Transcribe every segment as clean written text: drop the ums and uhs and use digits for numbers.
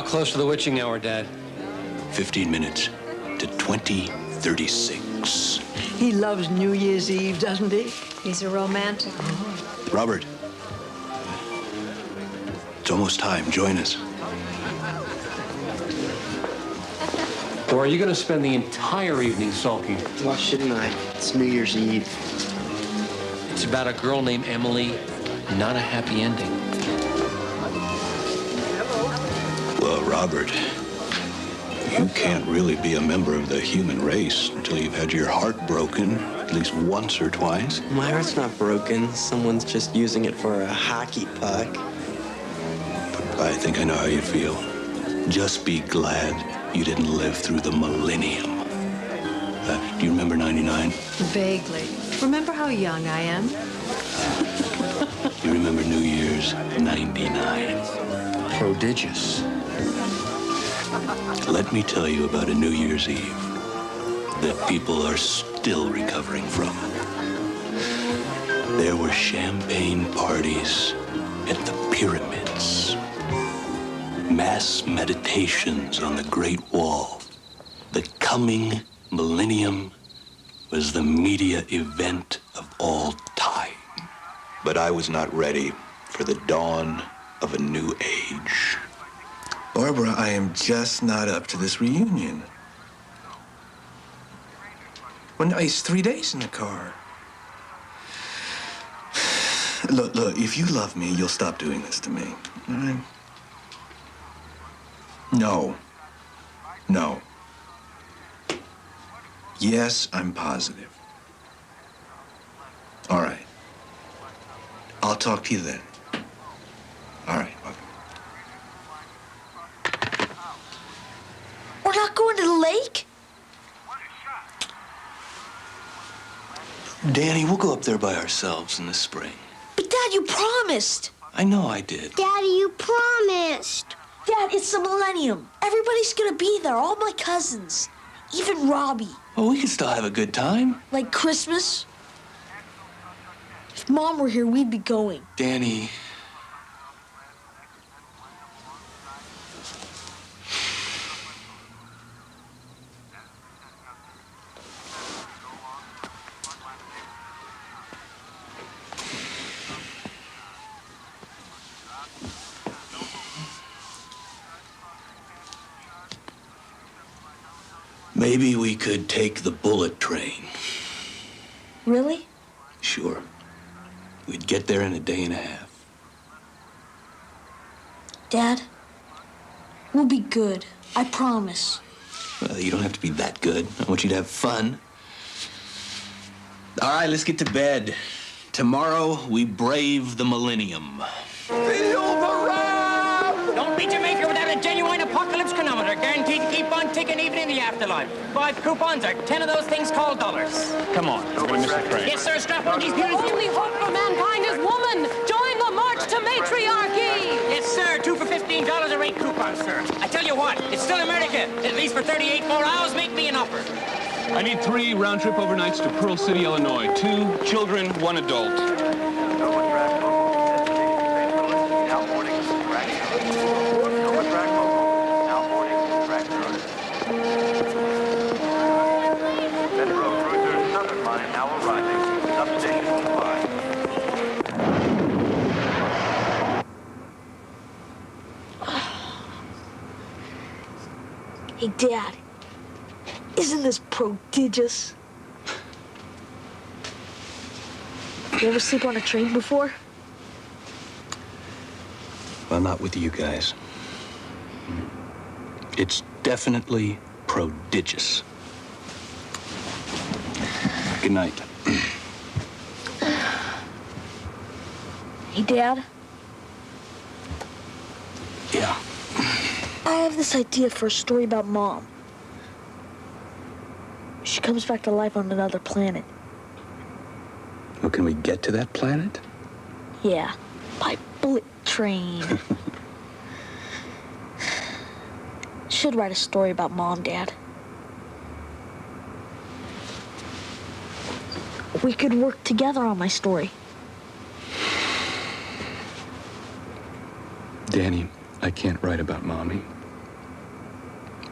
close to the witching hour, Dad? 15 minutes to 20:36. He loves New Year's Eve, doesn't he? He's a romantic. Robert, it's almost time. Join us. Or are you going to spend the entire evening sulking? Why shouldn't I? It's New Year's Eve. It's about a girl named Emily, not a happy ending. Well, Robert, you can't really be a member of the human race until you've had your heart broken at least once or twice. My heart's not broken. Someone's just using it for a hockey puck. I think I know how you feel. Just be glad you didn't live through the Millennium. Do you remember 99? Vaguely. Remember how young I am? You remember New Year's 99? Prodigious. Let me tell you about a New Year's Eve that people are still recovering from. There were champagne parties at the pyramids, mass meditations on the Great Wall. The coming millennium was the media event of all time. But I was not ready for the dawn of a new age. Barbara, I am just not up to this reunion. Well, no, it's 3 days in the car. Look, if you love me, you'll stop doing this to me. All right? No. Yes, I'm positive. All right. I'll talk to you then. All right, okay. We're not going to the lake? Danny, we'll go up there by ourselves in the spring. But Dad, you promised. I know I did. Daddy, you promised. Dad, it's the Millennium. Everybody's gonna be there, all my cousins. Even Robbie. Well, we can still have a good time. Like Christmas. If Mom were here, we'd be going. Danny. Maybe we could take the bullet train. Really? Sure. We'd get there in a day and a half. Dad, we'll be good. I promise. Well, you don't have to be that good. I want you to have fun. All right, let's get to bed. Tomorrow, we brave the millennium. Don't beat Jamaica without a genuine apocalypse chronometer, guaranteed to keep on ticking even in the afterlife. 5 coupons are 10 of those things called dollars. Come on, we're gonna miss the train. Yes, sir, strap on these The beauties. only hope for mankind is woman. Join the march to matriarchy. Yes, sir, 2 for $15 or 8 coupons, sir. I tell you what, it's still America. At least for 38 more hours, make me an offer. I need 3 round-trip overnights to Pearl City, Illinois. 2 children, 1 adult. Hey, Dad, isn't this prodigious? You ever sleep on a train before? Well, not with you guys. It's definitely prodigious. Good night. Hey, Dad, Yeah. I have this idea for a story about Mom. She comes back to life on another planet. Well, can we get to that planet? Yeah, by bullet train. Should write a story about Mom, Dad. We could work together on my story. Danny, I can't write about Mommy.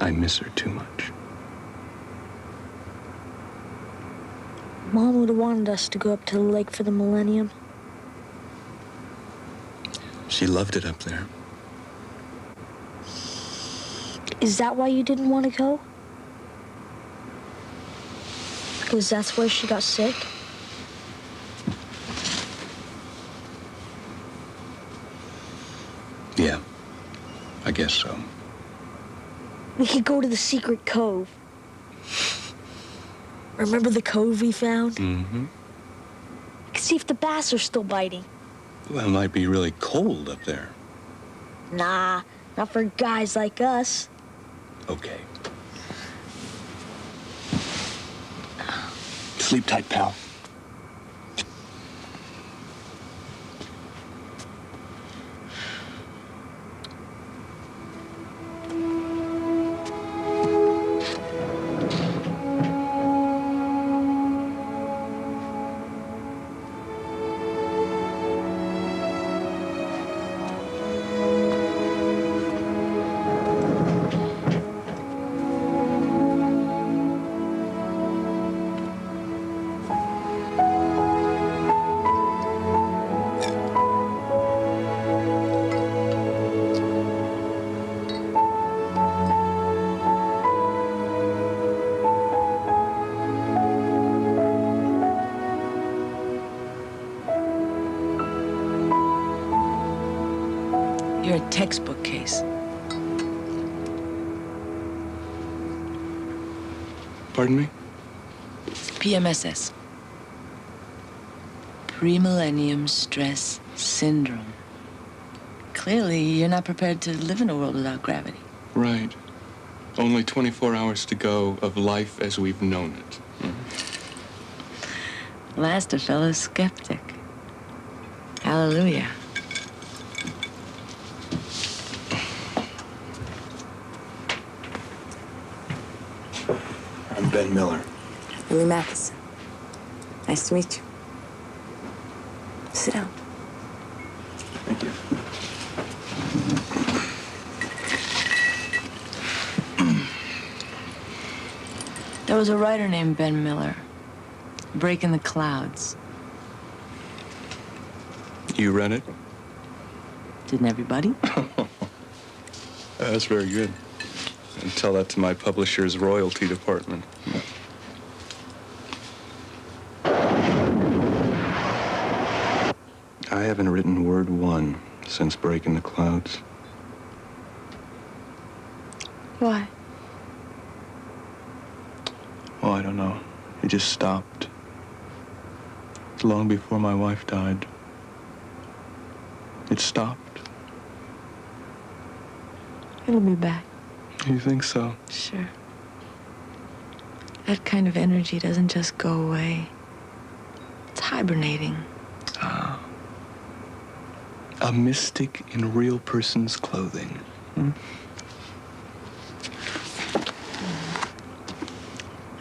I miss her too much. Mom would have wanted us to go up to the lake for the Millennium. She loved it up there. Is that why you didn't want to go? Because that's where she got sick? Yeah, I guess so. We could go to the secret cove. Remember the cove we found? Mm-hmm. We could see if the bass are still biting. Well, it might be really cold up there. Nah, not for guys like us. Okay. Sleep tight, pal. You're a textbook case. Pardon me? PMSS. Pre-millennium stress syndrome. Clearly, you're not prepared to live in a world without gravity. Right. Only 24 hours to go of life as we've known it. Last, a fellow skeptic. Hallelujah. I'm Ben Miller. Willie Matheson. Nice to meet you. Sit down. Thank you. There was a writer named Ben Miller. Breaking the Clouds. You read it? Didn't everybody? That's very good. And tell that to my publisher's royalty department. I haven't written word one since Breaking the Clouds. Why? Oh, I don't know. It just stopped. Long before my wife died. It stopped. It'll be back. You think so? Sure. That kind of energy doesn't just go away. It's hibernating. Ah. A mystic in a real person's clothing. I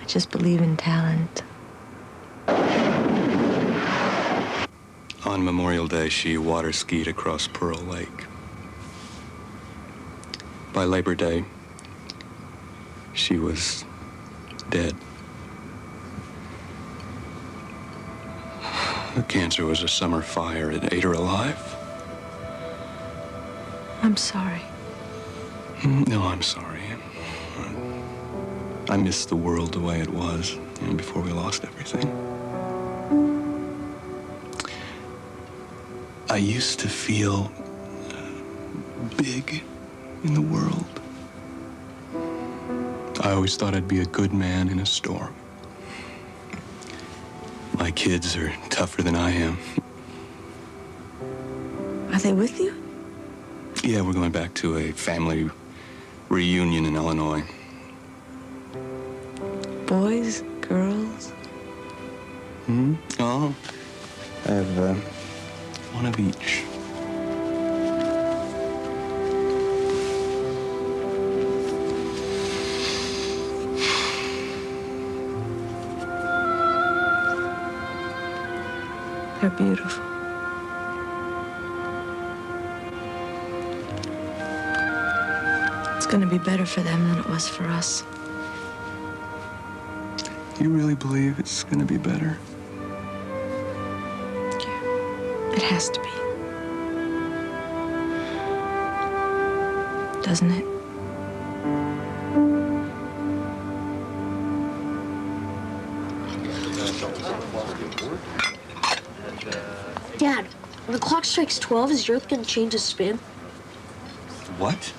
just believe in talent. On Memorial Day, she water skied across Pearl Lake. By Labor Day, she was dead. The cancer was a summer fire. It ate her alive. I'm sorry. No, I'm sorry. I miss the world the way it was, before we lost everything. I used to feel big in the world. I always thought I'd be a good man in a storm. My kids are tougher than I am. Are they with you? Yeah, we're going back to a family reunion in Illinois. Boys, girls? Oh, I have one of each. They're beautiful. It's gonna be better for them than it was for us. You really believe it's gonna be better? It has to be. Doesn't it? Dad, when the clock strikes 12, is the Earth gonna change its spin? What?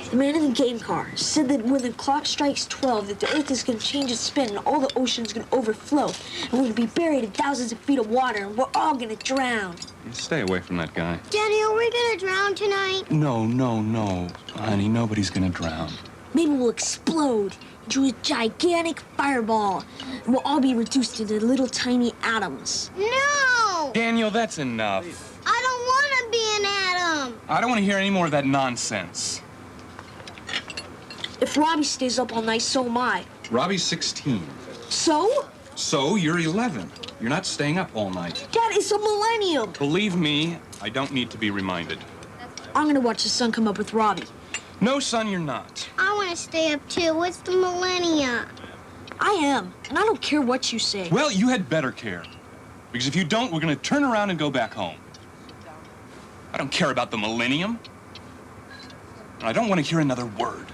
The man in the game car said that when the clock strikes 12, that the Earth is gonna change its spin and all the ocean's gonna overflow. And we're gonna be buried in thousands of feet of water and we're all gonna drown. You stay away from that guy. Daddy, are we gonna drown tonight? No. Honey, nobody's gonna drown. Maybe we'll explode into a gigantic fireball and we'll all be reduced into little tiny atoms. No! Daniel, that's enough. I don't want to be an atom. I don't want to hear any more of that nonsense. If Robbie stays up all night, so am I. Robbie's 16. So? So you're 11. You're not staying up all night. Dad, it's a millennium. Believe me, I don't need to be reminded. I'm gonna watch the sun come up with Robbie. No, son, you're not. I want to stay up too. It's the millennium. I am, and I don't care what you say. Well, you had better care. Because if you don't, we're going to turn around and go back home. I don't care about the millennium. And I don't want to hear another word.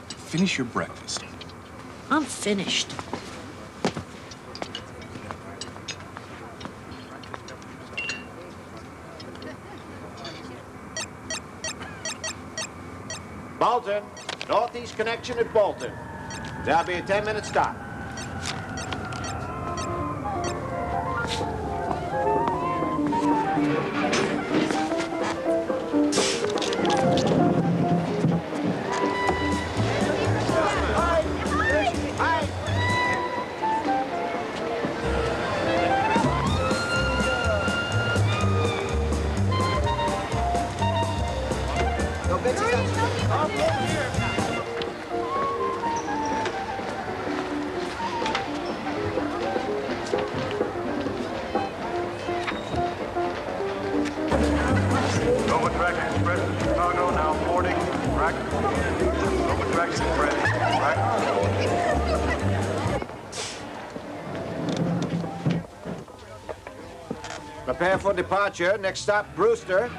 Finish your breakfast. I'm finished. Bolton, Northeast connection at Bolton. There'll be a 10-minute stop. Prepare for departure. Next stop, Brewster.